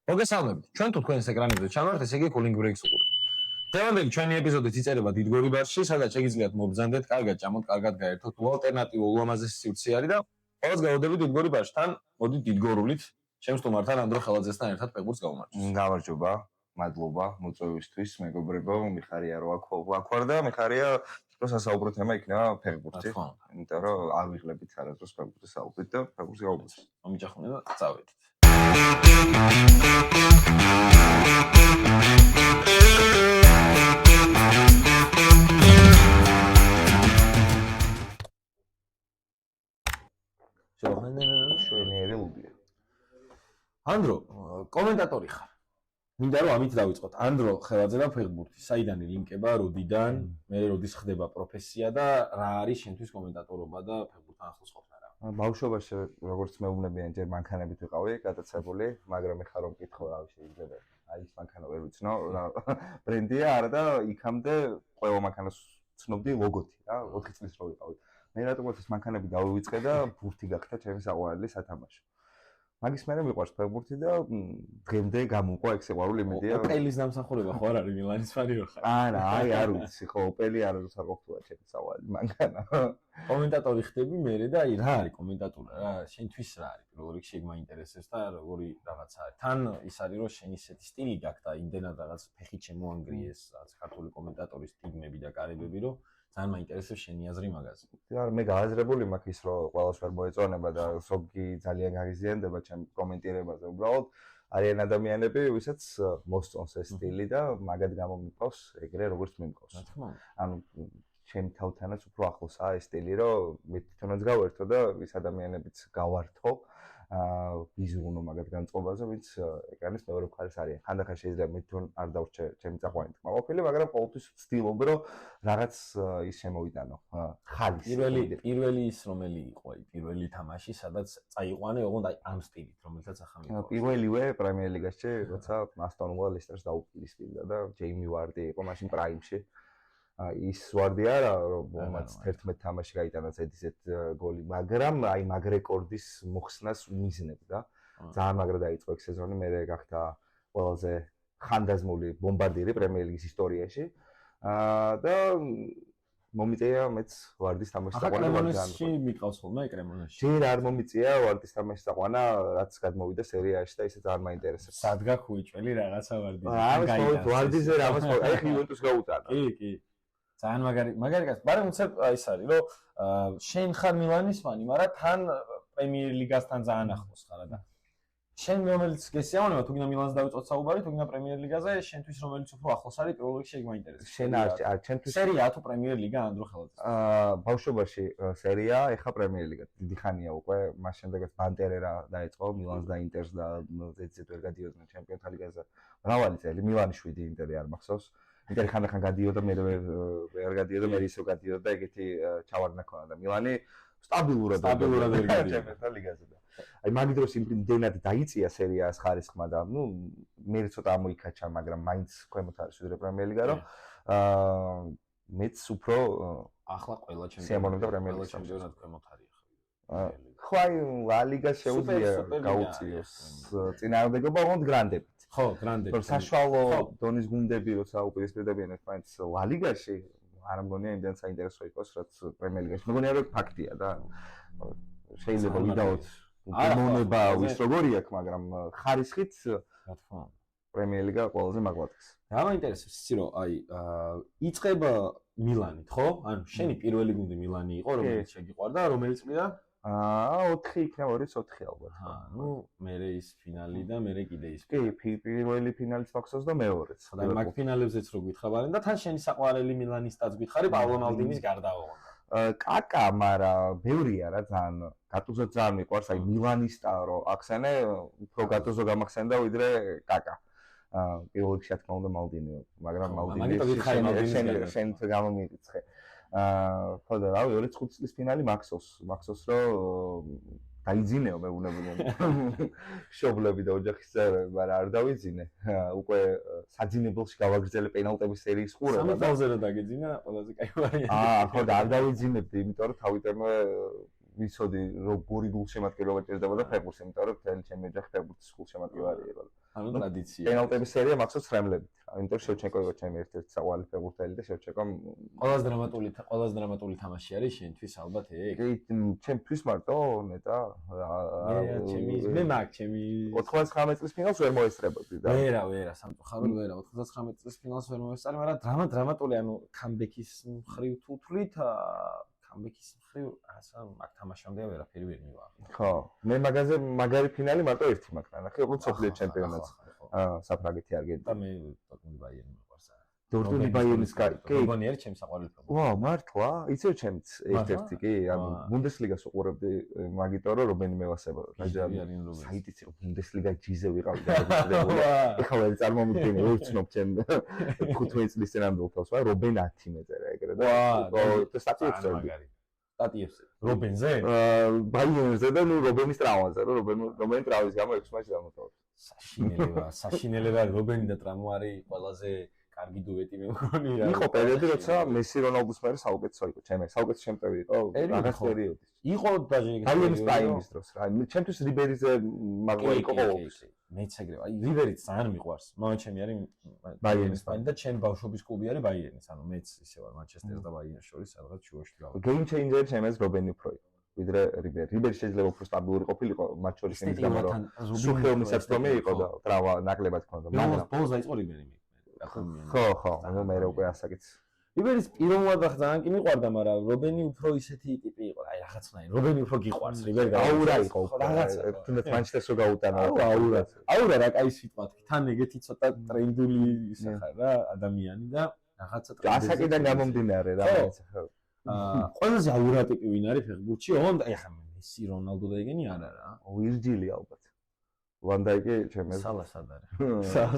მოგესალმებით. ჩვენ თუ თქვენს ეკრანებზე ჩავართ, ესე იგი Cooling Breaks უყურებთ. დღევანდელი ჩვენი ეპიზოდით იწერება დიდგორი ბარში, სადაც შეგიძლიათ მობრძანდეთ, კარგად ჭამოთ, კარგად გაერთოთ, ალტერნატივა ულამაზესი სივრცე და ყოველს გავოდებით დიდგორი ბარშთან, მოდით დიდგორულით, ჩემს სტუმართან ანდრო ხელაძესთან ერთად ფეხბურთს გავუმარჯვოთ. გამარჯობა, მადლობა მოწვევისთვის, მეგობრებო, მიხარია რომ აქ ვარ და მიხარია რომ სასაუბრო თემა იქნება ფეხბურთი. იმიტომ რომ არ ვიღლებით არასდროს ფეხბურთის საუბრით და ფეხბურთს გავუბრძანოთ. მომიჯახუნე და წავედით. შვენიერი ლუბია. ანდრო, კომენტატორი ხარ. მინდა რომ ამით დავიწყოთ. ანდრო ხელაძე და ფეხბურთი. საიდან ლინკება, როდიდან, მე როდის ხდება პროფესია და რა არის შენთვის კომენტატორობა და ფეხბურთთან ახლოს ყოფნა რა? ბავშვობაში როგორც მეუბნებიან, ჯერ მანქანებით ვიყავი გადაცებული, მაგრამ ეხლა რომ მკითხო რა შეიძლება. აი ეს მანქანა ვერ ვიცნო, ბრენდია არა და იქამდე ყველა მანქანას ცნობდი ლოგოთი რა, 4 წლის რო ვიყავი. მე რატომაც ეს მანქანები დავივიწყე და ბურთი გახდა ჩემი საყვარელი სათამაშო. მაგის მერე მიყვარს ფეხბურთი და დღემდე გამოვყვა ეგ სიყვარული იმედია. ოპელის დამსახურება ხო არ არის მილანის ფანი რო ხარ? არა, აი არ ვიცი, ხო ოპელი არ არის საყოფთოა ჩემი საყვარელი მანქანა. კომენტატორი ხდები მე და აი რა არის კომენტატორი რა? შენთვის რა არის? პირველ რიგში მაინტერესებს და როგორი რაღაცა არის. თან ის არის რომ შენი ისეთი სტილი გაქვს და იმდენად რაღაც ფეხით შემოანგრიეს რაღაც ქართული კომენტატორის სტიგმები და კარებები რომ ძალიან მაინტერესებს შენი აზრი მაგაზე. არა, მე გააზრებული მაქვს ის რომ ყველას ვერ მოეწონება და ზოგი ძალიან გაღიზიანდება ჩემ კომენტირებაზე. უბრალოდ არიან ადამიანები, ვისაც მოსწონს ეს სტილი და მაგად გამომიყავს ეგრე როგორც მიმყავს. ანუ ჩემ თავთანაც უფრო ახლოსაა ეს სტილი, რომ მე თვითონაც გავერთო და ის ადამიანებიც გავართო. ვიზრუნო მაგათ განწყობაზე, ვინც ეკრანის მეორე მხარეს არიან. ხანდახან შეიძლება მე თვითონ არ დავრჩე ჩემი წაყვანი თქმაყოფილი, მაგრამ ყოველთვის ვცდილობ, რომ რაღაც ის შემოვიტანო. ხალის. პირველი ის რომელი იყო, აი პირველი თამაში, სადაც წაიყვანე ოღონდ აი ამ სტილით, რომელსაც ახლა მიყვარს. პირველივე პრემიერ ლიგაში, როცა ასტონ ვილა ლესტერს დაუპირისპირდა და ჯეიმი ვარდი იყო მაშინ პრაიმში. ის ვარდი არა, რომ მათ 11 თამაში გაიტანა ზედიზედ გოლი, მაგრამ აი მაგ რეკორდის მოხსნას უმიზნებდა. ძალიან მაგრა დაიწყო ეგ სეზონი, მე გახდა ყველაზე ხანდაზმული ბომბარდირი პრემიერ ლიგის ისტორიაში. და მომიწია მეც ვარდის თამაშის საყვანა. კრემონესში მიყავს ხოლმე კრემონესში. ჯერ არ მომიწია ვარდის თამაშის საყვანა, რაც გადმოვიდა სერიაში და ისე ძალიან მაინტერესებს. სადგა ხუიჭველი რაღაცა ვარდიზე. აი, ვარდიზე რაღაც, აი ხი იუვენტუს გაუტანა. კი. ძალიან მაგარი კაცი. მაგრამ უცებ ის არის, რომ შენ ხარ მილანის ფანი, მაგრამ თან პრემიერ ლიგასთან ძალიან ახლოს ხარ და შენ რომელიც გესიამოვნება, თუ გინდა მილანს დავიწყოთ საუბარი, თუ გინდა პრემიერ ლიგაზე, შენთვის რომელიც უფრო ახლოს არის, პირველ რიგში ეგ მაინტერესებს. შენ არ ჩემთვის სერია თუ პრემიერ ლიგა ანდრო ხელაძე. ბავშვობაში სერია, ეხა პრემიერ ლიგა. დიდი ხანია უკვე, მას შემდეგაც ბანტერერა დაიწყო, მილანს და ინტერს და ზედიზედ ვერ გადიოდნენ ჩემპიონთა ლიგაზე. მრავალი წელი მილანის 7 ინტერი არ მახსოვს. ინტერი ხანდახან გადიოდა, მე ვერ გადიოდა, მე ისო გადიოდა და ეგეთი ჩავარდნა ქონა და მილანი სტაბილურად ვერ გადიოდა ჩემპიონთა ლიგაზე და აი მაგ დროს იმდენად დაიწია სერიას ხარისხმა და ნუ მე ცოტა ამოიქაჩა, მაგრამ მაინც ქვემოთ არის ვიდრე პრემიერ ლიგა, რომ მეც უფრო ახლა ყველა ჩემპიონი და პრემიერ ლიგა ჩემპიონად ქვემოთ არის ახლა. ხო აი ლა ლიგა შეუძლია გაუწიოს წინააღმდეგობა ოღონდ გრანდებით. ხო, გრანდები. საშუალო დონის გუნდები როცა უპირისპირდებიან ერთმანეთს ლა ლიგაში, არ მგონია იმდენ საინტერესო იყოს, რაც პრემიერ ლიგაში. მგონია რომ ფაქტია და შეიძლება ვიდაოთ გემოვნება ვის როგორი აქვს, მაგრამ ხარისხით რა თქმა უნდა პრემიერ ლიგა ყველაზე მაგლატეს. რა მაინტერესებს იცი რომ აი იწყება მილანით, ხო? ანუ შენი პირველი გუნდი მილანი იყო, რომელიც შეგიყვარდა, რომელიც წლიდან 4 იქნება, 2-4 ალბათ. ნუ მერე ის ფინალი და მერე კიდე ის. კი, პირველი ფინალიც მახსოვს და მეორეც. და მაგ ფინალებზეც რო გითხარენ და თან შენი საყვარელი მილანისტაც გითხარი პავლო მალდინის გარდა ოღონდ. კაკა, მაგრამ ბევრია რა ძალიან. გატუზო ძალიან მიყვარს, აი მილანისტა რო ახსენე, უფრო გატუზო გამახსენდა ვიდრე კაკა. პირველ რიგში რა თქმა უნდა მალდინი, მაგრამ მალდინი შენ გამომირიცხე. ხო და რავი 2-5 წლის ფინალი მახსოვს რომ დაიძინეო მეუბნებოდნენ შობლები და ოჯახის წევრები, მაგრამ არ დავიძინე. უკვე საძინებელში გავაგრძელე პენალტების სერიის ყურება და 3-0 დაგეძინა, ყველაზე კაი ვარიანტი. ხო და არ დავიძინებდი, იმიტომ რომ თავიდანვე ვიცოდი როგორი გულშემატკივრობა ჭირდებოდა ფეხბურთს, იმიტომ რომ მთელი ჩემი ოჯახი ფეხბურთის გულშემატკივარი იყო. ანუ ტრადიცია. პენალტების სერია მახსოვს ხრემლებით. იმიტომ რომ შევჩენკო იყო ჩემი ერთ-ერთი საყვარელი ფეხბურთელი და შევჩენკომ ყველაზე დრამატული თამაში არის შენთვის ალბათ ეგ. კი, ჩემთვის მარტო ნეტა მე მაგ ჩემი 99 წლის ფინალს ვერ მოესწრებოდი და ვერა სამწუხაროდ ვერა 99 წლის ფინალს ვერ მოესწარი, მაგრამ დრამატული ანუ კამბექის მხრივ თუ თვლით კამბექის მხრივ ასა მაგ თამაშამდე ვერაფერი ვერ მივაღწევ. ხო, მე მაგარი ფინალი მარტო ერთი მაქვს ნახე, უფრო სოფლიო ჩემპიონატს. საფრანგეთი არგენტინა. და მე დორტმუნდი ბაიერნი მიყვარს. დორტმუნდი ბაიერნის კი. რობონი არის ჩემი საყვარელი ფეხბურთელი. ვა, მართლა? იცი ჩემც ერთ-ერთი კი, ანუ ბუნდესლიგას უყურებდი მაგიტო რომ რობენი მევასებოდა. საიტიც იყო ბუნდესლიგა ჯიზე ვიყავი და ეხლა ვერ წარმომიდგენია, ვერ ვცნობ ჩემ 15 წლის წინამდელ თავს, რობენ 10 მეწერა ეგრე და სტატიებს წერდი. სტატიებს რობენზე? ბაიერნზე და ნუ რობენის ტრავმაზე, რობენი ტრავმის გამო 6 მაჩი დამოთავდა. საშინელება რობენი და ტრამო არის ყველაზე კარგი დუეტი მე მგონია. იყო პერიოდი, როცა მესი რონალდუს მე საუკეთესო იყო, საუკეთესო ჩემპიონი იყო რაღაც პერიოდის. იყო დაჟე ბაიერნის პრაიმის დროს რა. ჩემთვის რიბერიზე მაგვა იყო ყოველთვის. მეც ეგრე, აი რიბერიც ძალიან მიყვარს. მამა ჩემი არის ბაიერნის ფანი და ჩემ ბავშვობის კლუბი არის ბაიერნის. ანუ მეც ისე ვარ მანჩესტერს და ბაიერნს შორის სადღაც შუაში გავარ. გეიმ ჩეინჯერი ჩემს რობენი უფრო იყო. ვიდრე რიბერი. რიბერი შეიძლება უფრო სტაბილური ყოფილიყო მათ შორის იმის გამო რომ სუხეომის საწდომი იყო და ტრავმა ნაკლებად ჰქონდა. მაგრამ ბოლოს დაიწყო რიბერი მე. ხო, ანუ მე უკვე ასაკიც. რიბერის პირველად ძალიან კი მიყვარდა, მაგრამ რობენი უფრო ისეთი ტიპი იყო. აი რაღაცნაირი. რობენი უფრო გიყვარს, რიბერი აურა იყო რაღაცა. თუნდაც მანჩესტერს რო გაუტანა. აურა რა კაი სიტყვა თქვი. თან ეგეთი ცოტა ტრენდული ისე ხარ რა ადამიანი და რაღაცა ტრენდული. ასაკიდან გამომდინარე რა რაღაცა. ყველაზე აურა ტიპი ვინ არის ფეხბურთში? ოღონდ აი ხა მესი, რონალდო და ეგენი არა რა. ვირჯილი ალბათ. ვანდაიკი ჩემს სალას არ არის.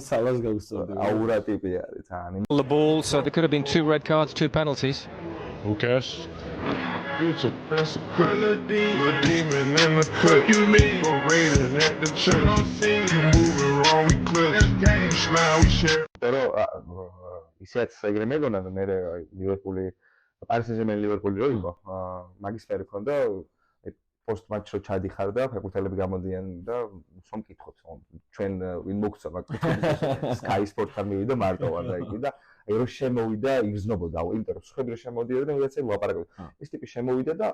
სალას გაუსწორდი. აურა ტიპი არის თან. The ball, so there could have been 2 red cards, 2 penalties. Who cares? It's a quality, a demon in the cut. You mean a raiding at the church? I'm seeing you moving wrong, we clutch. You smile, we share. Pero ისეთ ეგრე მეგონა და მე ლივერპული პარი სენ-ჟერმენი ლივერპული რო იყო, მაგის ფერი ქონდა post match რო ჩადიხარ და ფეხბურთელები გამოდიან და სულ მკითხოთ ჩვენ ვინ მოგცა მაგ Sky Sport-თან მივიდა მარტო ვარ და იგი და აი რო შემოვიდა იგზნობოდა იმიტომ რომ სხვები რო შემოდიოდნენ ვიღაცები ლაპარაკობდნენ ეს ტიპი შემოვიდა და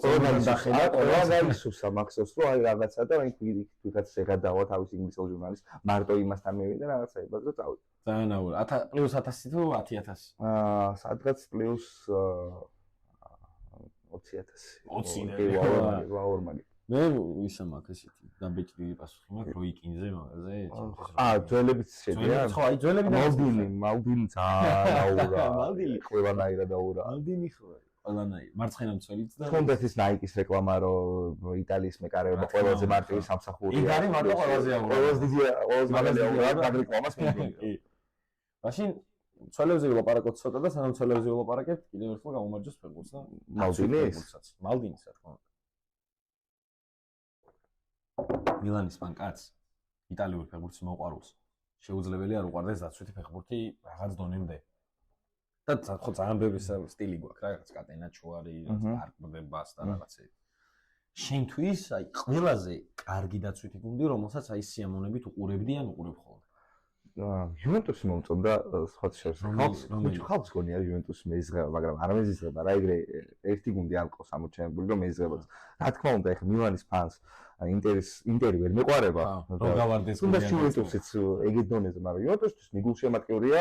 ყველანი ისუსა მახსოვს რომ აი რაღაცა და აი ვიღაც შეგადავა თავის ინგლისელ ჟურნალისტს მარტო იმასთან მივიდა რაღაცა იბაძო წავიდა ძალიან აუր პლუს 1000 თუ 10000 სადღაც პლუს 20,000 ვაორმაგი მე ისა მაქვს ესეთი დაბეჭდილი პასუხი მაქვს როიკინზე მაგაზე ძველებიც შედიან ხო აი ძველები მალდინი ძალიან აურა მალდინი ყველანაირად აურა მალდინი ხო ყველანაირად მარცხენა მცველიც და თუნდაც ის Nike-ის რეკლამა რომ იტალიის მეკარეობა ყველაზე მარტივი სამსახურია ის არის მარტო ყველაზე აურა ყველაზე მაგარი აურა მაგ რეკლამას მიიღო კი მაშინ ცვალებზე ვილაპარაკოთ ცოტა და სანამ ცვალებზე ვილაპარაკებთ კიდევ ერთხელ გამომარჯოს ფეხბურთს და მალდინის რა თქმა უნდა მილანის მანკაც იტალიური ფეხბურთის მოყვარულს შეუძლებელია არ უყარდეს დაცვითი ფეხბურთი რაღაც დონემდე და ხო ძალიან ბევრი სტილი გვაქვს რა რაღაც კატენაჩო არის არკბდებას და რაღაცე შენთვის აი ყველაზე კარგი დაცვითი გუნდი რომელსაც აი სიამონებით უყურებდი ან უყურებ ხოლმე იუვენტუსი მომწონდა სხვა შორის ხალხს გონია იუვენტუსი მეიზღება მაგრამ არ მეიზღება რა ეგრე ერთი გუნდი არ ყავს ამოჩენებული რომ მეიზღებოდეს რა თქმა უნდა ეხლა მილანის ფანს ინტერი ვერ მეყარება რომ გავარდეს გუნდი იუვენტუსიც ეგეთ დონეზე მაგრამ იუვენტუსთვის მიგულშემატკივრია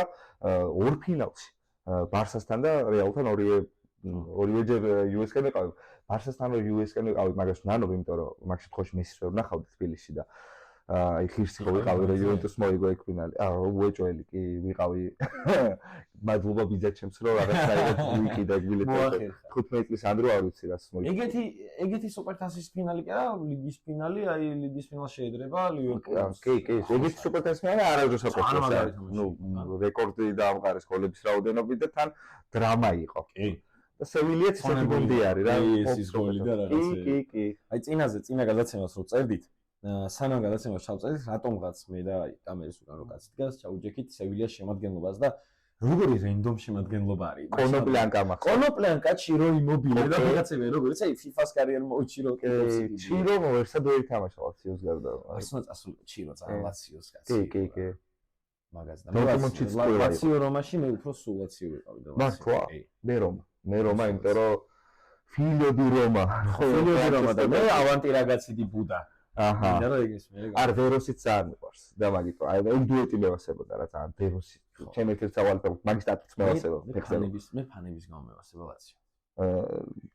ორ ფინალში ბარსასთან და რეალთან ორივეჯერ US-კენ ეყავი ბარსასთან რომ US-კენ ეყავი მაგას ნანობ იმიტომ რომ მაგ შემთხვევაში მესის ვერ ვნახავდი თბილისში და აი ხირსი ხო ვიყავი რომ იუვენტუს მოიგო ეგ ფინალი უეჭველი კი ვიყავი მადლობა ბიძაჩემს რომ რაღაცაირად ვიყიდა გბილეთში 15 წლის ადრე არ ვიცი რას მოიგო ეგეთი სუპერთასის ფინალი კი არა ლიგის ფინალი აი ლიგის ფინალში შეედრება ლივერპულს კი ეგეთი სუპერთასის ფინალი არაერთი საყოფს ნუ რეკორდი დაამყარეს გოლების რაოდენობით და თან დრამა იყო კი და სევილიაც ისეთი გუნდი არის რა ეს გოლი და რაღაცა კი აი წინა გადაცემას რო წერდით სანამ გადაცემას ჩავწერდით რატომღაც მე და აი კამერის უკან რო კაცი დგას ჩაუჯექით სევილიას შემადგენლობას და როგორი რენდომ შემადგენლობა არის? კონოპლიანკა მაქვს. კონოპლიანკა, ჩირო იმობილე და ოკეი. რაღაცები, როგორც აი FIFA-ს კარიერა მოუჩირო ჩირო ერთად ვერ ითამაშა ლაციოს გარდა. ასონა წასული ჩირო ძალიან ლაციოს კაცი. კი. მაგაზე და დორტმუნდშიც ყველა იყო. ლაციო რომაში მე უფრო სულ ლაციო ვიყავი და მართლა? მე რომა, იმიტომ რომ ფილო დი რომა. ხოლმე რომა და მე ავანტი რაგაცი დი ბუდა. აჰა. და რა ეგეს მე. არ ვეროსიც ძალიან მიყვარს და მაგიტო აი ეგ დუეტი მევასებოდა რა ძალიან ვეროსი ჩემ ერთ-ერთ სავალდებოდ მაგის სტატუსს მევასებოდა მე ფანების გამო მევასება ლაციო.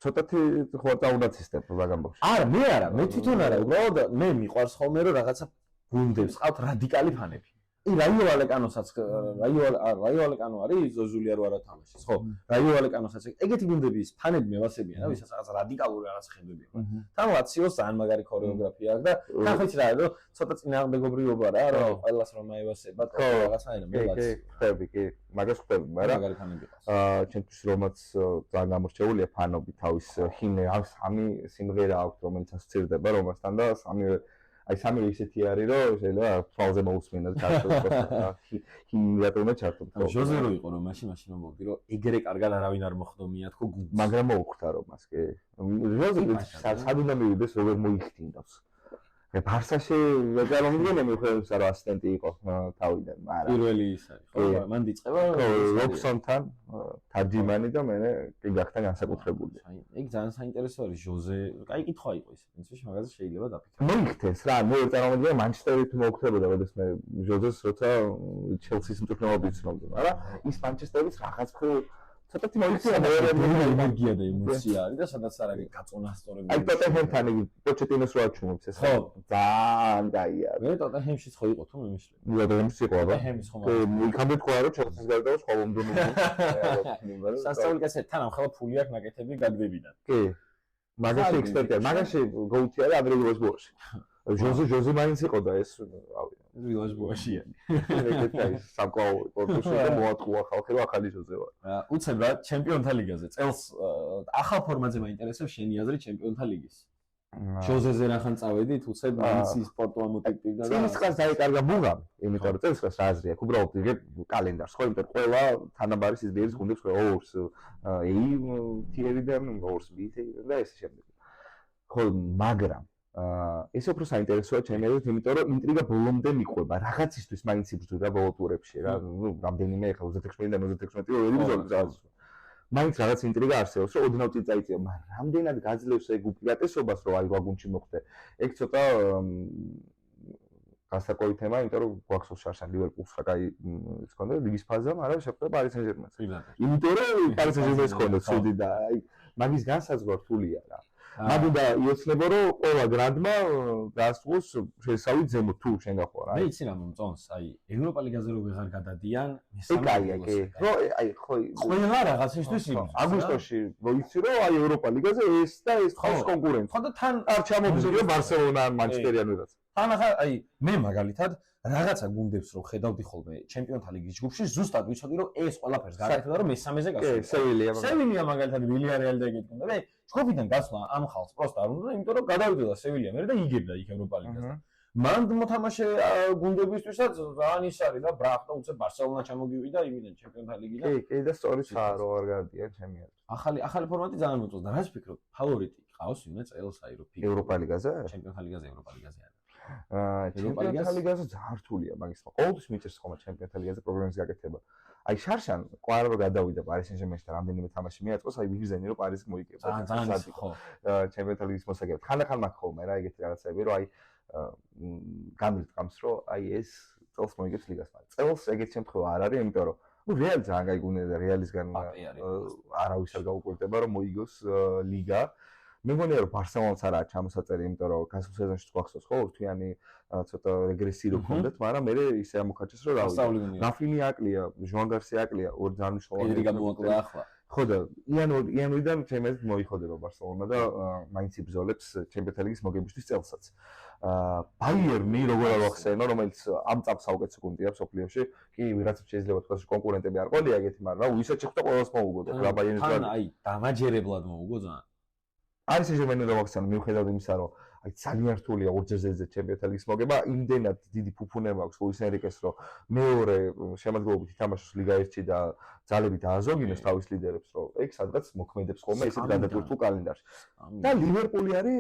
ცოტათი ხო დაუნაცისტებ რა გამბობს არა მე თვითონ არა უბრალოდ მე მიყვარს ხოლმე რომ რაღაცა გუნდებს ყავთ რადიკალი ფანები. რაიო ალეკანოსაც რაიო ალეკანო არის ზოზული არ ვარა თამაშის ხო რაიო ალეკანოსაც ეგეთი გუნდების ფანები მევასებიან რა ვისაც რაღაც რადიკალური რაღაც ხედები აქვს თან ლაციოს ძალიან მაგარი ქორეოგრაფია აქვს და თან ხოც რა რომ ცოტა წინააღმდეგობრიობა რა რომ ყველას რომ აევასება რაღაცაირა მე ლაციო ხები კი მაგას ხები მაგრამ მაგარი ფანები ყავს ჩემთვის რომაც ძალიან გამორჩეულია ფანები თავის ჰიმნი სამი სიმღერა აქვს რომელიც ასოცირდება რომასთან და სამი ისეთი არის რომ შეიძლება თვალზე მოусმინა და ჩართოს ჰიმნიატურმა ჩართოს ჟოზე რო იყო რომ მაშინ მომბობდი რომ ეგრე კარგად არავინ არ მოხდომია თქო გუნდს მაგრამ მოუხდა რომ მას კი ჟოზე სად უნდა მივიდეს როგორ მოიხდინავს ბარსაში ვეღარომდგენე მიხედავს რომ ასისტენტი იყო თავიდან მაგრამ პირველი ის არის ხო მან დიწყება რობსონთან თარჯიმანი და მე კი გახდა განსაკუთრებული ეგ ძალიან საინტერესო არის ჟოზე კაი კითხვა იყო ის პრინციპში მაგაზე შეიძლება დაფიქრდე მოიხდეს რა მე ვერ წარმოვიდგინე მანჩესტერით მოუხდებოდა როდეს მე ჟოზეს როცა ჩელსის მწვრთნელობით ვცნობდი მაგრამ ის მანჩესტერის რაღაც ცოტათი მოიქცია მეორე ენერგია და ემოცია არის და სადაც არ არის გაწონასწორებული აი ტოტენჰემთან იგი პოჩეტინოს რო აჩვენებს ეს ხო ძალიან კაია მე ტოტენჰემშიც ხო იყო თუ მე მიშლე ტოტენჰემში იყო რა ტოტენჰემის ხო იქამდე თქვა რომ ჩელსის გარდა სხვა მომდენო სასწაული კაცი თან ამხელა ფული აქვს ნაკეთები გაგდებიდან კი მაგაში ექსპერტია მაგაში გოუთი არის ადრე ვიլოჟბოში ჟოზე მაინც იყო და ეს რავი ვილოჟბოშია ეგეთი საკაო პორტუში და მოატყუა ხალხი რომ ახალი ჟოზე ვარ უცებ რა ჩემპიონთა ლიგაზე წელს ახალ ფორმატზე მაინტერესებს შენი აზრი ჩემპიონთა ლიგის ჟოზეზე რახან წავედით უცებ მაინც სპორტოა მოტივირდა და წელსხას დაიკარგა მუღამი იმიტომ რომ წელსხას რა აზრი აქვს უბრალოდ იგე კალენდარს ხო იმიტომ ყველა თანაბარი სიზმრის გუნდებს ხო ორს თიერიდან ორს ბითი და ეს შემდეგ ხო მაგრამ ეს უფრო საინტერესოა ჩემი აზრით, იმიტომ რომ ინტრიგა ბოლომდე მიყვება. რაღაცისთვის მაინც იბრძვიდა ბოლო ტურებში რა. ნუ რამდენიმე ახლა 36-დან 36-ი ვერ იბრძვიდა. მაინც რაღაც ინტრიგა არსებობს, რომ ოდნავ წინ წაიწია, მაგრამ რამდენად გაძლევს ეგ უპირატესობას, რომ აი ვაგონში მოხდე. ეგ ცოტა გასაკოვი თემა, იმიტომ რომ გვაქვს შარშან ლივერპულს რა კაი ის ქონდა ლიგის ფაზა, მაგრამ შეხვდა პარი სენ-ჟერმენს. იმიტომ რომ პარი სენ-ჟერმენს ქონდა ცუდი და აი მაგის განსაზღვრა რთულია რა. მაგიდა იოცნება რომ ყველა გრანდმა გასწოს შესავით ზემოთ თუ შენ გახვალ რა. მე იცი რა მომწონს, აი ევროპა ლიგაზე რო ვეღარ გადადიან, მესამეა კი. რო აი ხო ყველა რაღაცისთვის იბრძვის. აგვისტოში მოიცი რომ აი ევროპა ლიგაზე ეს და ეს ხოს კონკურენტი. ხო და თან არ ჩამოდის რომ ბარსელონა ან მანჩესტერი ან ვიღაც. თან ახლა აი მე მაგალითად რაღაცა გუნდებს რომ ხედავდი ხოლმე ჩემპიონთა ლიგის ჯგუფში ზუსტად ვიცოდი რომ ეს ყველაფერს გაკეთდა და რომ მესამეზე გასულა. კი, სევილია მაგალითად ვილიარეალი და ეგეთი გუნდები. ჯგუფიდან გასვლა ამ ხალხს პროსტა არ უნდა, იმიტომ რომ გადავიდოდა სევილია მერე და იგებდა იქ ევროპა ლიგასთან. მან მოთამაშე გუნდებისთვისაც ძალიან ის არის და ბრახტა უცებ ბარსელონა ჩამოგივიდა იმიდან ჩემპიონთა ლიგიდან. კი და სწორიც რო არ გადადიან ჩემი აზრით. ახალი ფორმატი ძალიან მოწონს და რაც ფიქრობ, ფავორიტი ყავს ვინმე წელს აი რომ ფიქრობ ევროპა ლიგაზე? ჩემპიონთა ლიგაზე ევროპა ლიგაზე არა. ჩემპიონთა ლიგაზე ძალიან რთულია მაგის ხო. ყოველთვის მიჭირს ხოლმე ჩემპიონთა ლიგაზე პრობლემის გაკეთება. აი შარშან ყვარო გადავიდა პარი სენ-ჟერმენში და რამდენიმე თამაში მიაწყოს, აი ვიგზენი რომ პარიზი მოიგებდა. ძალიან ხო. ჩემპიონთა ლიგის მოსაგებად. ხანდახან მაქვს ხოლმე რა ეგეთი რაღაცები, რომ აი გამირთყამს, რომ აი ეს წელს მოიგებს ლიგას, მაგრამ წელს ეგეთი შემთხვევა არ არის, იმიტომ რომ ნუ რეალი ძალიან კაი გუნდია და რეალისგან არავის არ გაუკვირდება რომ მოიგოს ლიგა. მე მგონია რომ ბარსელონას არა ჩამოსაწერი, იმიტომ რომ გასულ სეზონში გვახსოვს ხო ორთვიანი ცოტა რეგრესი რო ქონდეთ, მაგრამ მე ისე ამოხაჭეს რომ რავი. რაფინი აკლია, ჟუან გარსია აკლია, ორი ძალიან მნიშვნელოვანი. პედრი გამოაკლა ახლა. ხო და იანვრიდან ჩემს მოიხოდება ბარსელონა და მაინც იბრძოლებს ჩემპიონთა ლიგის მოგებისთვის წელსაც. ბაიერნი როგორ არ ვახსენო, რომელიც ამ წამს საუკეთესო გუნდია მსოფლიოში. კი, ვიღაცებს შეიძლება თქვას კონკურენტები არ ყოლია ეგეთი, მაგრამ რა ვისაც შეხვდა ყველას მოუგო და ბაიერნის თან აი დამაჯერებლად მოუგო ძალიან. არის სენ-ჟერმენი რომ ვახსენო, მიუხედავად იმისა, რომ აი ძალიან რთულია ორჯერზე ჩემპიონთა ლიგის მოგება, იმდენად დიდი ფუფუნე მაქვს ლუის ენრიკეს, რომ მეორე შემადგენლობით ითამაშოს ლიგა 1-ში და ძალები დააზოგინოს თავის ლიდერებს, რომ ეგ სადღაც მოქმედებს ხოლმე ესეთ გადატვირთულ კალენდარში. და ლივერპული არის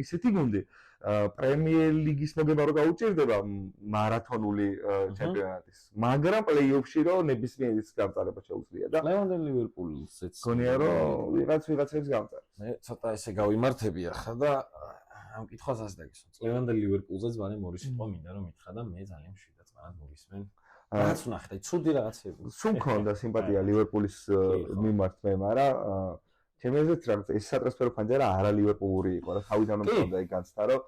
ისეთი გუნდი, პრემიერ ლიგის მოგება რო გაუჭირდება მარათონული ჩემპიონატის, მაგრამ პლეი-ოფში რო ნებისმიერ ის გამწარება შეუძლია და ლევანდელ ლივერპულზეც გონია რომ ვიღაცებს გამწარებს. მე ცოტა ესე გავიმართები ახლა და ამ კითხვას ასე დაგისვამ. ლევანდელ ლივერპულზეც ბანემ ორი სიტყვა მინდა რომ მითხრა და მე ძალიან მშვიდად წყნარად მოგისმენ. რაც ვნახეთ, აი ცუდი რაღაცები. სულ მქონდა სიმპათია ლივერპულის მიმართ მე, მაგრამ ჩემი აზრით რაღაც ეს სატრანსფერო ფანჯარა არა ლივერპულური იყო რა, თავიდანვე მქონდა ეგ განცდა, რომ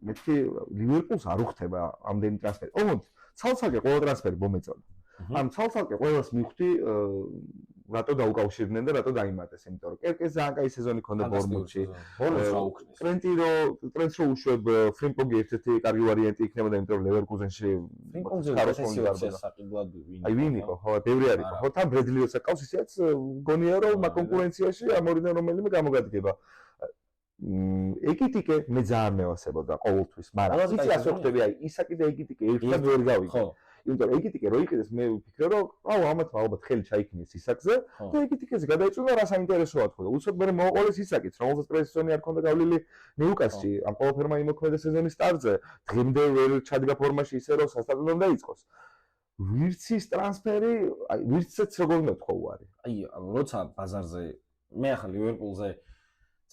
მეთქი ლივერპულს არ უხდება ამდენი ტრანსფერი. ოღონდ ცალ-ცალკე ყველა ტრანსფერი მომეწონა. ამ ცალ-ცალკე ყველას მივხვდი რატო დაუკავშირდნენ და რატო დაიმატეს, იმიტომ რომ კერკეს ძალიან კაი სეზონი ქონდა ბორმუთში. ბოლოს რა უკნეს. ტრენტს რო უშვებ ფრიმპონგი ერთ-ერთი კარგი ვარიანტი იქნებოდა, იმიტომ რომ ლევერკუზენში ფრიმპონგზე საყიდლად ვინ აი ვინ იყო, ხო, ბევრი არის. ხო, თან ბრედლიოც აკავს, ისეც გონია რომ მაგ კონკურენციაში ამ ორიდან რომელიმე გამოგადგება. ეკიტიკე მე ძალიან მევასებოდა ყოველთვის, მაგრამ იცი ასე ხდები, აი ისაკი და ეკიტიკე ერთად ვერ გავიგე. ხო. იმიტომ რომ ეკიტიკე რო იყიდეს მე ვფიქრე რომ ამათ ალბათ ხელი ჩაიქნეს ისაკზე და ეკიტიკეზე გადაეწუნა რა საინტერესოა თქო და უცებ მე მოყოლეს ისაკიც რომელსაც პრესიონი არ ქონდა გავლილი ნიუკასში ამ ყველაფერმა იმოქმედა სეზონის სტარტზე დღემდე ვერ ჩადგა ფორმაში ისე რომ სასტარტო დაიწყოს ვირცის ტრანსფერი აი ვირციც როგორ მეთქო უარი აი როცა ბაზარზე მე ახლა ლივერპულზე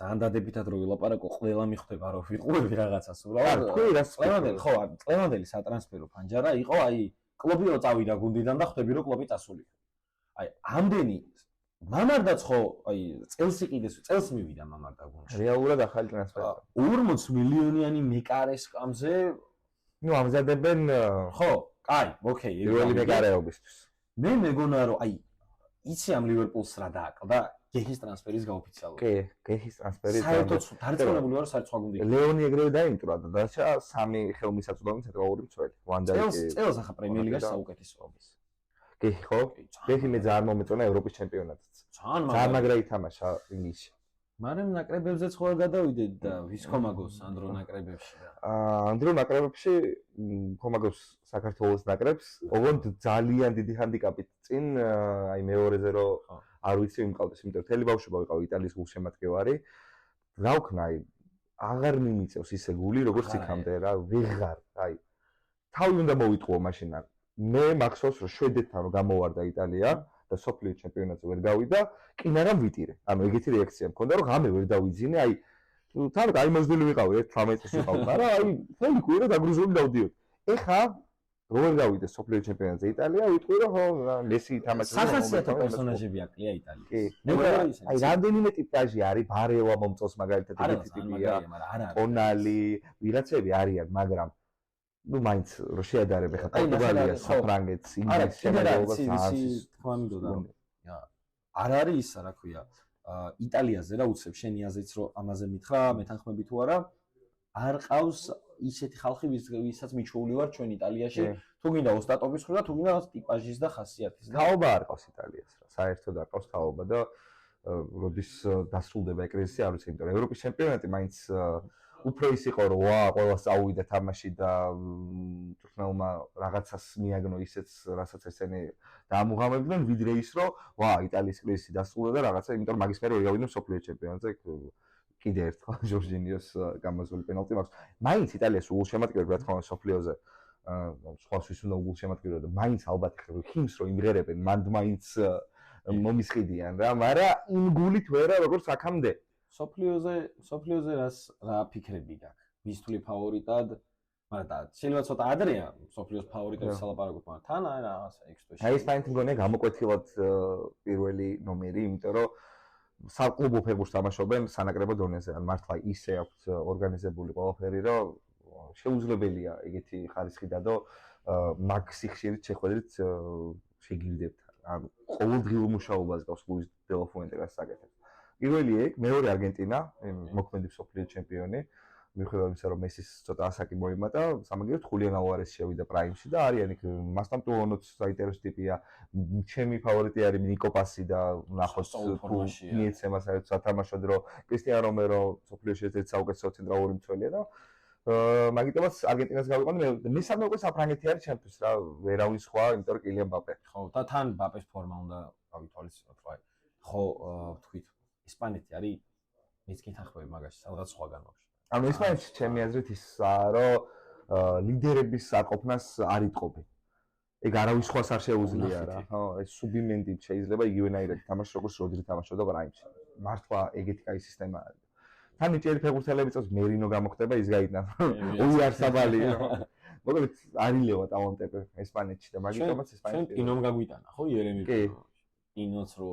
ძალიან დადებითად რო ვილაპარაკო ყველა მიხვდება რომ ვიყურები რაღაცას უბრალოდ თქვი რას ხო წლევანდელი სატრანსფერო ფანჯარა იყო აი კლუბიო წავიდა გუნდიდან და ხვდები რომ კლუბი წასული. აი ამდენი მამარდაც ხო აი წელს იყიდეს წელს მივიდა მამარდა გუნდში. რეალურად ახალი ტრანსფერი. 40 მილიონიანი მეკარეს კამზე ნუ ამზადებენ ხო, კაი, ოკეი, პირველი მეკარეობისთვის. მე მეგონა რომ აი იცი ამ ლივერპულს რა დააკლდა გეჰის ტრანსფერის გაოფიციალურად. კი, გეჰის ტრანსფერი საერთოდ დარწმუნებული ვარ საერთოდ სხვა გუნდი. ლეონი ეგრევე დაიმტვრა და დარჩა სამი ხელმისაწვდომი ცენტრალური მცველი. ვანდაიკი. წელს ახლა პრემიერ ლიგაში საუკეთესო არის. გეჰი ხო? გეჰი მე ძალიან მომეწონა ევროპის ჩემპიონატიც. ძალიან მაგრა ითამაშა ინგლისში. მაგრამ ნაკრებებზეც ხო არ გადავიდე და ვის ხომაგოს ანდრო ნაკრებებში და ანდრო ნაკრებებში ხომაგოს საქართველოს ნაკრებს, ოღონდ ძალიან დიდი ჰანდიკაპით წინ აი მეორეზე რომ არ ვიცი იმყავდეს, იმიტომ რომ თელი ბავშვობა ვიყავი იტალიის გულშემატკივარი. რა ვქნა, აი აღარ მიმიწევს ისე გული, როგორც იქამდე რა, ვეღარ, აი თავი უნდა მოვიტყუო მაშინ. მე მახსოვს რომ შვედეთთან რომ გამოვარდა იტალია და სოფლიო ჩემპიონატზე ვერ გავიდა, კინარამ ვიტირე. ანუ ეგეთი რეაქცია მქონდა, რომ ღამე ვერ დავიძინე, აი თან კაი მოძდილი ვიყავი, 18 წელს ვიყავ, მაგრამ აი თელი კვირა დაგრუზული დავდიოდ. ეხა როგორ გავიდე სოფლიო ჩემპიონატზე იტალია, ვიტყვი რომ ხო, მესი თამაშობს. სახასიათო პერსონაჟები აკლია იტალიის. კი. აი რამდენიმე ტიპაჟი არის, ბარევა მომწონს მაგალითად ეგეთი ტიპია. ტონალი, ვიღაცები არიან, მაგრამ ну მაინც რო შეადარებ ხა პორტუგალიას, საფრანგეთს, ინგლისს, შემოგვიყვება საანსის თქვა მინდოდა რომ არ არის ისა რა ქვია იტალიაზე რა უცებ შენი აზრიც რომ ამაზე მითხრა მეთანხმები თუ არა არ ყავს ისეთი ხალხი ვისაც მიჩვეული ვარ ჩვენ იტალიაში თუ გინდა ოსტატობის ხრა თუ გინდა ტიპაჟის და ხასიათის და თაობა არ ყავს იტალიას რა საერთოდ არ ყავს თაობა და როდის დასრულდება ეკრიზისი არ ვიცი იმიტომ რომ ევროპის ჩემპიონატი მაინც უფრო ის იყო რომ ვა ყველას წაუვიდა თამაში და თურქნელმა რაღაცას მიაგნო ისეც რასაც ესენი დაამუღამებდნენ ვიდრე ის რომ ვა იტალიის კრიზისი დასრულდა და რაღაცა იმიტომ რომ მაგის მერე ვერ გავიდნენ სოფლიო ჩემპიონატზე კიდე ერთხელ ჟორჟინიოს გამოსული პენალტი მაქვს მაინც იტალიას უგულშემატკივრები რა თქმა უნდა სოფლიოზე სხვა სვის უნდა უგულშემატკივრებოდა მაინც ალბათ ხიმს რომ იმღერებენ მანდ მაინც მომისყიდიან რა მაგრამ იმ გულით ვერა როგორც აქამდე სოფლიოზე რა ფიქრები გაქვს? ვის თვლი ფავორიტად? მაგრამ და შეიძლება ცოტა ადრეა სოფლიოს ფავორიტებს სალაპარაკოთ, მაგრამ თან აი რაღაცა ექსპეშიალი. აი ეს მაინც მგონია გამოკვეთილად პირველი ნომერი, იმიტომ რომ საკლუბო ფეხბურთს თამაშობენ სანაკრებო დონეზე. ან მართლა ისე აქვს ორგანიზებული ყველაფერი, რომ შეუძლებელია ეგეთი ხარისხი დადო მაგ სიხშირით შეხვედრით შეგირდებთ. ან ყოველდღიურ მუშაობას გავს ლუის დე ლა ფუენტე რას საკეთებს. პირველი ეგ, მეორე არგენტინა, მოქმედი მსოფლიო ჩემპიონი. მიუხედავად იმისა, რომ მესის ცოტა ასაკი მოიმატა, სამაგიეროდ ხულიან ალვარესი შევიდა პრაიმში და არიან იქ მასთან ტუონოც საინტერესო ტიპია. ჩემი ფავორიტი არის ნიკო პასი და ნახოთ თუ მიეცემა საერთოდ სათამაშო დრო. კრისტიან რომერო სოფლიოში ერთ-ერთი საუკეთესო ცენტრალური მცველია და მაგიტომაც არგენტინას გავიყვანე. მესამე უკვე საფრანგეთი არის ჩემთვის რა, ვერავის სხვა, იმიტომ რომ კილიან მბაპე. ხო, და თან მბაპეს ფორმა უნდა გავითვალისწინოთ, რა. ხო, თქვით, ესპანეთი არის მეც გითანხმები მაგაში, სადღაც სხვაგან ვაფშე. ანუ ესპანეთში ჩემი აზრით ისაა, რომ ლიდერების არყოფნას არ იტყობენ. ეგ არავის სხვას არ შეუძლია რა. ხო, ეს სუბიმენდი შეიძლება იგივენაირად თამაშს როგორც როდრი თამაშობდა პრაიმში. მართლა ეგეთი კაი სისტემა არის. თან ნიჭიერი ფეხბურთელები წავს მერინო გამოხდება ის გაიგნა. უიარსაბალი. მოკლედ არილევა ტალანტები ესპანეთში და მაგიტომაც ესპანეთში. ჩვენ პინომ გაგვიტანა, ხო, იერემი? კი. პინოც რო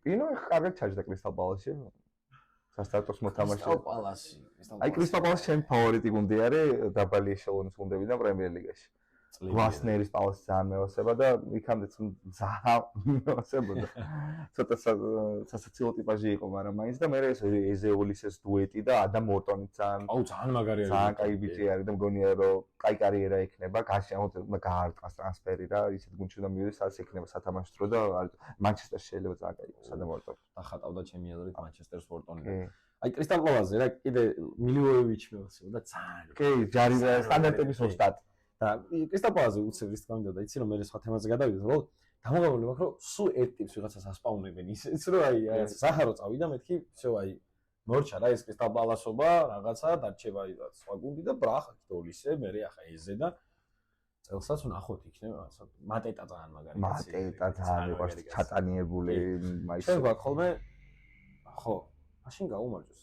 პინო კარგად ჩაჯდა კრისტალ პალასში. სასტარტოს მოთამაშე. კრისტალ პალასი. აი კრისტალ პალასი ჩემი ფავორიტი გუნდი არის დაბალი ეშელონის გუნდებიდან პრემიერ ლიგაში. გლასნერის პალასი ძალიან მევასება და იქამდეც ძალიან მევასებოდა. ცოტა სასაცილო ტიპაჟი იყო, მაგრამ მაინც და მე ეს ეზეოლის ეს დუეტი და ადამ მორტონი ძალიან ძალიან მაგარი არის. ძალიან კაი ბიჭი არის და მგონია რომ კაი კარიერა ექნება, გაარტყას ტრანსფერი რა, ისეთ გუნდში უნდა მივიდეს, სადაც ექნება სათამაშო დრო და მანჩესტერში შეიძლება ძალიან კაი იყოს ადამ მორტონი. დახატავდა ჩემი აზრით მანჩესტერს ფორტონი. აი კრისტალ პალასზე რა კიდე მილივოევიჩი მევასება და ძალიან. კი, ჯარი სტანდარტების ოსტატი. და კრისტალ პალასზე უცებ რის თქმა უნდა და იცი რომ მე სხვა თემაზე გადავიდეთ, რომ დამოუკიდებელი მაქვს რომ სულ ერთ ტიპს ვიღაცას ასპაუნებენ ისიც რომ აი საჰარო წავიდა მეთქი всё აი მორჩა რა ეს კრისტალ პალასობა რაღაცა დარჩება აი სხვა გუნდი და ბრახ აქტოლისე მე ახლა ეზე და წელსაც ვნახოთ იქნება რაღაცა მატეტა ძალიან მაგარი მატეტა ძალიან მიყვარს ჩატანიებული მაის შენ გვაქვს ხოლმე ხო მაშინ გაუმარჯოს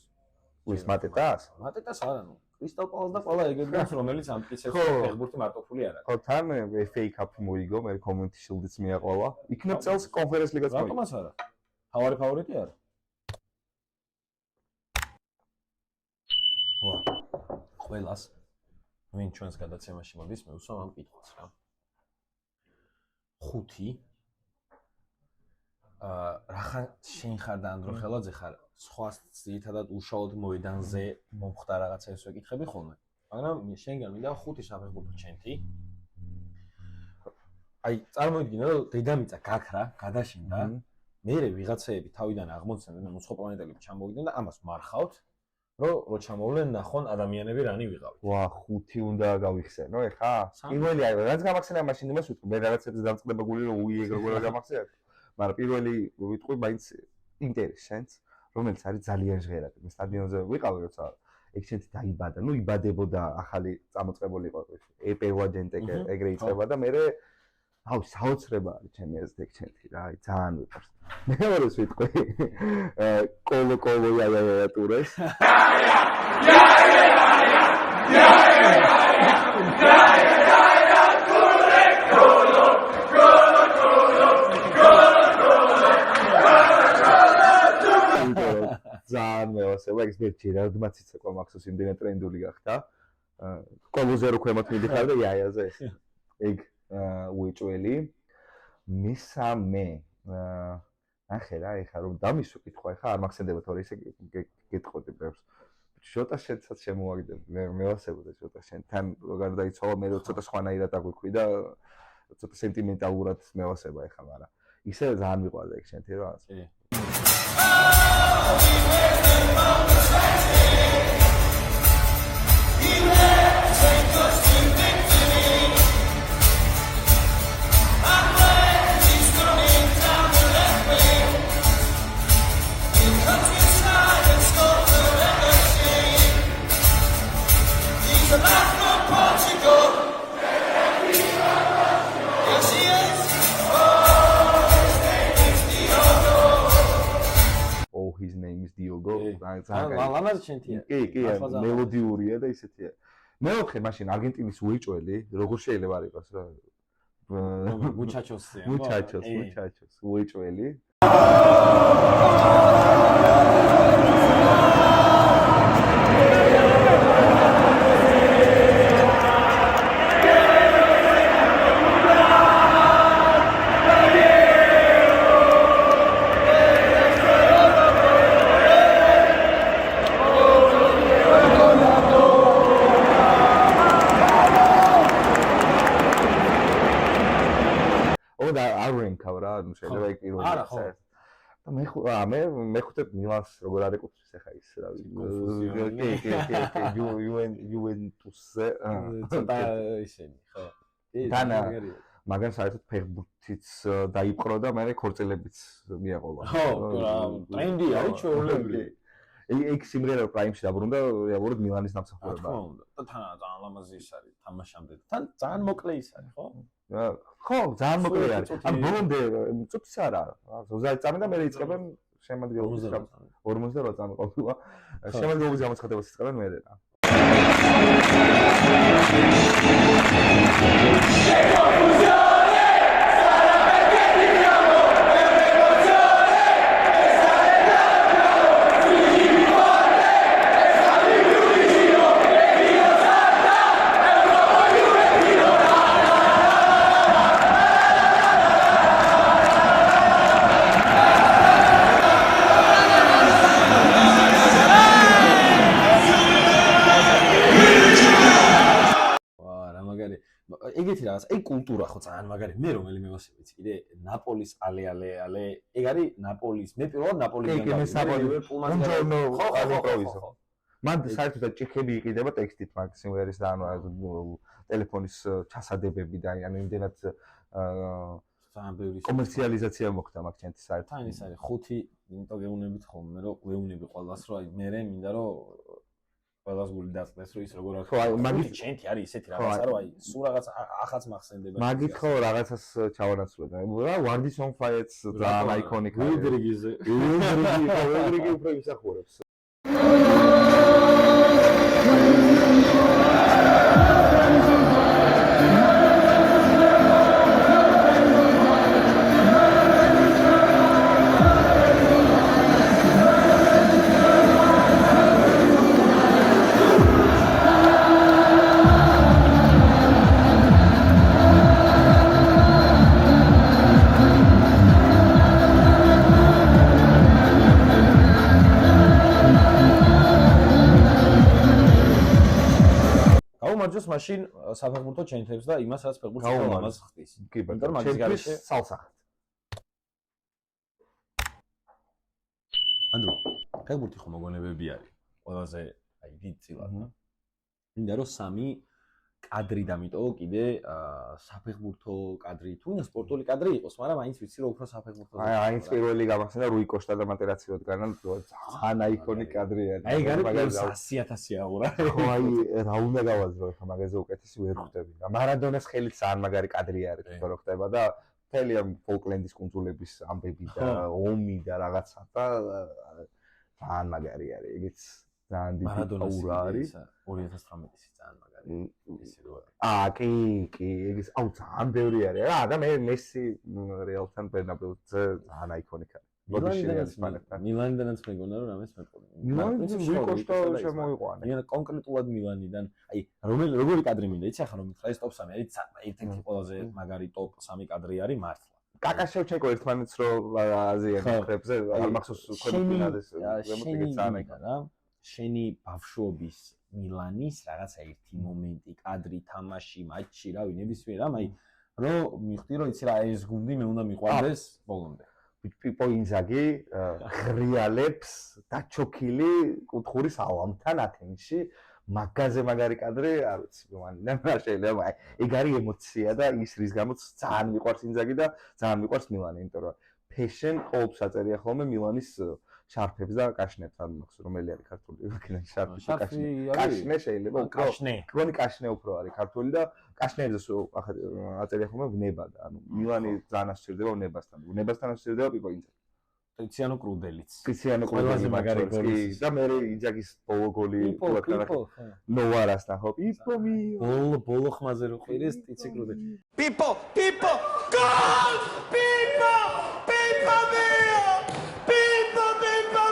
უის მატეტას მატეტას არა ნუ კრისტალ პალას და ყველა ეგეთი გუნდს რომელიც ამტკიცებს ფეხბურთი მარტოფული არ არის ხო თან FA Cup მოიგო მე Community Shield-იც მიაყოლა იქნებ წელს კონფერენს ლიგაც მოიგო რატომაც არა ფავორიტი არა ვა ყველას ვინ ჩვენს გადაცემაში მოდის მე უსვამ ამ კითხვას რა 5 რახან შენ ხარ და ანდრო ხელაძე ხარ სხვა ძირითადად უშუალოდ მოედანზე მომხდა რაღაცა ეს ვეკითხები ხოლმე მაგრამ შენგან მინდა 5 საფეხბურთო ჩემთი აი წარმოვიდგინე რომ დედამიწა გაქრა გადაშინდა მერე ვიღაცეები თავიდან აღმოცენენ და სხვა პლანეტები ჩამოვიდნენ და ამას მარხავთ რო ჩამოვლენ ნახონ ადამიანები რანი ვიღავით. ვა, 5 უნდა გავიხსენო ეხა? პირველი აი რაც გამახსენა მაშინ იმას ვიტყვი, მე რაღაცებზე დამწყდებებული რომ უი ეგ როგორ გამახსენებ. მაგრამ პირველი ვიტყვი მაინც ინტერესს, რომელიც არის ძალიან ჟღერადი. მე სტადიონზე ვიყავი როცა ეგ შენთი დაიბადა, ნუ იბადებოდა ახალი წამოწყებულიყო ეპევა ჯენტეკე ეგრე იწყება და მე აუ საოცრება არის ჩემი აზრით ეგ შენთი რა, აი ძალიან ვიყავს. მეორეს ვიტყვი კოლო იაია ტურეს ძალიან მევასება ეს მე ჯერალდმაც იცეკვა მაქსოს იმდენად ტრენდული გახდა კოლოზე რო ქვემოთ მიდიხარ და იაიაზე ეს ეგ უეჭველი მესამე ახე რა ეხა რომ დამისვი კითხვა ეხა არ მახსენდება თორე ისე გეტყოდი ბევრს შოტა შენცაც შემოვაგდებ მე მევასებოდა შოტა შენ თან როგორ დაიცვალა მე რომ ცოტა სხვანაირად აგვიქვი და ცოტა სენტიმენტალურად მევასება ეხა მაგრამ ისე ძალიან მიყვარდა ეგ შენთი რა კი his name is Diogo. ლამაზი შენთია. კი, მელოდიურია და ისეთია. მეოთხე მაშინ არგენტინის უეჭველი, როგორ შეიძლება არ იყოს რა. მუჩაჩოს უეჭველი. ალბათ არ ვინქავ რა, ანუ შეიძლება იქ პირველი არა, ხო. და მე ხუთე მილანს როგორ არ ეკუთვნის ახლა ის რა ვიცი. იუვენტუსზე. ცოტა ისენი, ხო. დანა მაგან საერთოდ ფეხბურთიც დაიპყრო და მე ქორწილებიც მიაყოლა. ხო, რა, ტრენდი არის ჩვეულებრივი. იქ სიმღერა პრაიმში დაბრუნდა რეალურად მილანის დამსახურება. რა თქმა უნდა. და თან ძალიან ლამაზი ის არის თამაშამდე. თან ძალიან მოკლე ის არის, ხო? ხო, ძალიან მოკლე არის. ან ბოლომდე წუთიც არა. 30 წამი და მე იწყებენ შემადგენლობის 48 წამი ყოფილა. შემადგენლობის გამოცხადებას იწყებენ მე რა. ეგეთი რაღაც, ეგ კულტურა ხო ძალიან მაგარი. მე რომელიმე მოსი ვიცი, კიდე ნაპოლის ale ეგ არის ნაპოლის. მე პირველად ნაპოლიდან მან საერთოდ ჭიქები იყიდება ტექსტით მაგ სიმღერის და ანუ ტელეფონის ჩასადებები და ანუ იმდენად ძალიან ბევრი კომერციალიზაცია მოხდა მაგ ჩემთვის საერთოდ. თან ის არის 5, იმიტომ გეუნებით ხოლმე, რომ გვეუნები ყველას, რომ აი მე მინდა რომ ყველას გული დაწყდეს, რომ ის როგორ არის. ხო, აი მაგით ჩენტი არის ისეთი რაღაცა, რომ აი სულ რაღაც ახაც მახსენდება. მაგით ხო რაღაცას ჩავანაცვლებ. რა Wardis on Fire-ს ძალიან აიკონიკა. რუდრიგიზე. რუდრიგი უფრო იმსახურებს. გაუმარჯოს მაშინ საფეხბურთო ჩენთებს და იმას რაც ფეხბურთს ამას ხდის. კი ბატონო, მაგის გარეშე სალსახად. ანდრო, ფეხბურთი ხო მოგონებები არის. ყველაზე აი დიდწილად. მინდა რომ 3 კადრი დამიტოვო კიდე საფეხბურთო კადრი, თუნდაც სპორტული კადრი იყოს, მაგრამ აინც ვიცი რომ უფრო საფეხბურთო. აინც პირველი გამახსენდა რუი კოშტა და მატერაციო დგანან ძალიან აიკონიკ კადრი არის. აი ეგ არის 100,000 აღურა. ხო, აი რა უნდა გავაზრო ხა მაგაზე უკეთესი ვერ ხვდები. მარადონას ხელით ძალიან მაგარი კადრი არის თქო რო ხდება და მთელი ამ ფოლკლენდის კუნძულების ამბები და ომი და რაღაცა და ძალიან მაგარი არის. ეგეც ძალიან დიდი აურა არის. 2019-ი ძალიან მაგარი. ისე რო არის. კი, ეგეც აუ ძალიან ბევრი არის რა და მე მესი რეალთან ბერნაბეუზე ძალიან აიკონიკ არის. მილანიდანაც მეგონა რომ რამეს მეყოლი. მილანიდან რუი კოშტა შემოიყვანე. მე კონკრეტულად მილანიდან, აი როგორი კადრი მინდა, იცი ახლა რომ მითხრა ეს ტოპ 3 არის ერთ-ერთი ყველაზე მაგარი ტოპ 3 კადრი არის მართლა. კაკა შევჩენკო ერთმანეთს რო აზიანის ხრებზე არ მახსოვს ქვემფინალის რემონტი ძალიან რა. შენი ბავშვობის მილანის რაღაცა ერთი მომენტი, კადრი, თამაში, მატჩი, რავი, ნებისმიერ რამ, აი რომ მივხვდი რომ იცი რა ეს გუნდი მე უნდა მიყვარდეს ბოლომდე. პიპო ინზაგი ღრიალებს დაჩოქილი კუთხურის ალამთან ათენში მაგაზე მაგარი კადრი არ ვიცი მანიდან რა შეიძლება აი ეგ არის ემოცია და ის რის გამოც ძალიან მიყვარს ინზაგი და ძალიან მიყვარს მილანი იმიტომ რომ ფეშენ ყოველთვის აწერია ხოლმე მილანის შარფებს და კაშნებს არ მაქვს რომელი არის ქართული ვაკიდან შარფი კაშნე შეიძლება უფრო გონი კაშნე უფრო არის ქართული და კაშნეებზე აწერია ხოლმე ვნება და ანუ მილანი ძალიან ასწირდება ვნებასთან ასწირდება პიპო ინზაგი ტიციანო კრუდელიც. ტიციანო კრუდელი მაგარი გოლი და მე ინზაგის ბოლო გოლი ნოვარასთან ხო პიპო ბოლო ხმაზე რო ყვირეს ტიცი კრუდელი. Pippo, gol! Pippo mio! Pippo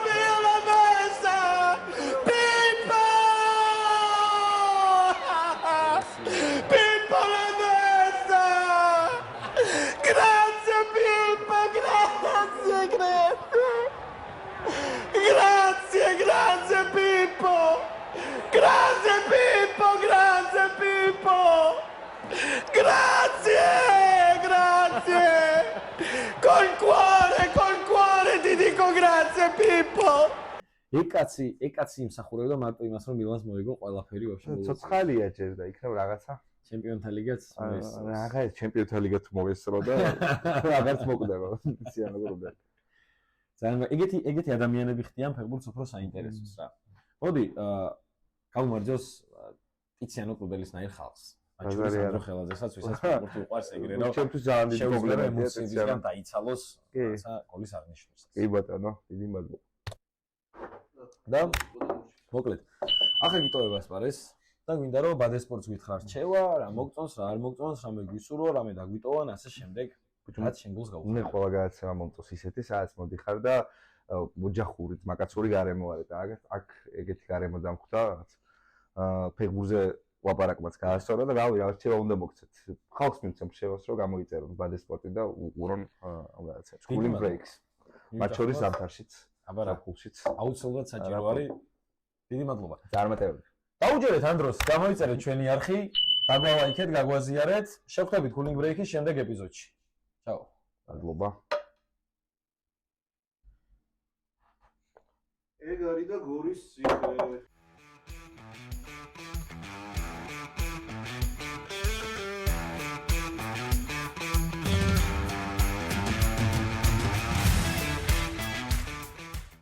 mio la messa! Pippo! Pippo la messa! Grazie Pippo, grazie Pippo! Grazie Pippo! Grazie! Pippo! ეკაცი იმსახურებდა მარტო იმას, რომ მილანს მოიგო ყველაფერი ვაფშე. ცოცხალია ჯერ და იქნებ რაღაცა. ჩემპიონთა ლიგაც რაღა ეს ჩემპიონთა ლიგა თუ მოვესწრო და რაღაც მოკვდება ციანო გრუბები. ძალიან ეგეთი ადამიანები ხდიან ფეხბურთს უფრო საინტერესოს რა. მოდი, გავუმარჯოს ტიციანო კლუბელისნაირ ხალხს. ანუ ხელაძესაც ვისაც ფეხბურთი უყვარს ეგრე რომ ჩემთვის ძალიან დიდი პრობლემაა ემოციებისგან დაიცალოს რაცა გოლის აღნიშნავს. კი ბატონო, დიდი მადლობა. და მოკლედ ახლა გიტოვებას პარეს და გვინდა რომ ბადესპორტს გითხრა რჩევა, რა მოგწონს, რა არ მოგწონს, რამე გვისურვო, რამე დაგვიტოვან, ასე შემდეგ. რაც შენ გულს გაუხსნა. მე ყველა გადაცემა მომწონს ისეთი, სადაც მოდიხარ და ოჯახური, მაკაცური გარემო არის და აქ ეგეთი გარემო დამხვდა, რაც ფეხბურთზე ლაპარაკმაც გაასწორა და რავი, რა რჩევა უნდა მოგცეთ. ხალხს მიცემ რჩევას, რომ გამოიწერონ ბადესპორტი და უყურონ ამ გადაცემას. Cooling breaks. მათ შორის ზამთარშიც, საფულშიც. აუცილებლად საჭირო არის. დიდი მადლობა. წარმატებები. დაუჯერეთ ამ დროს, გამოიწერეთ ჩვენი არხი, დაგვალაიქეთ, გაგვაზიარეთ. შევხვდებით Cooling break-ის შემდეგ ეპიზოდში. Ciao. მადლობა. ეგ არის და გორის ციხე.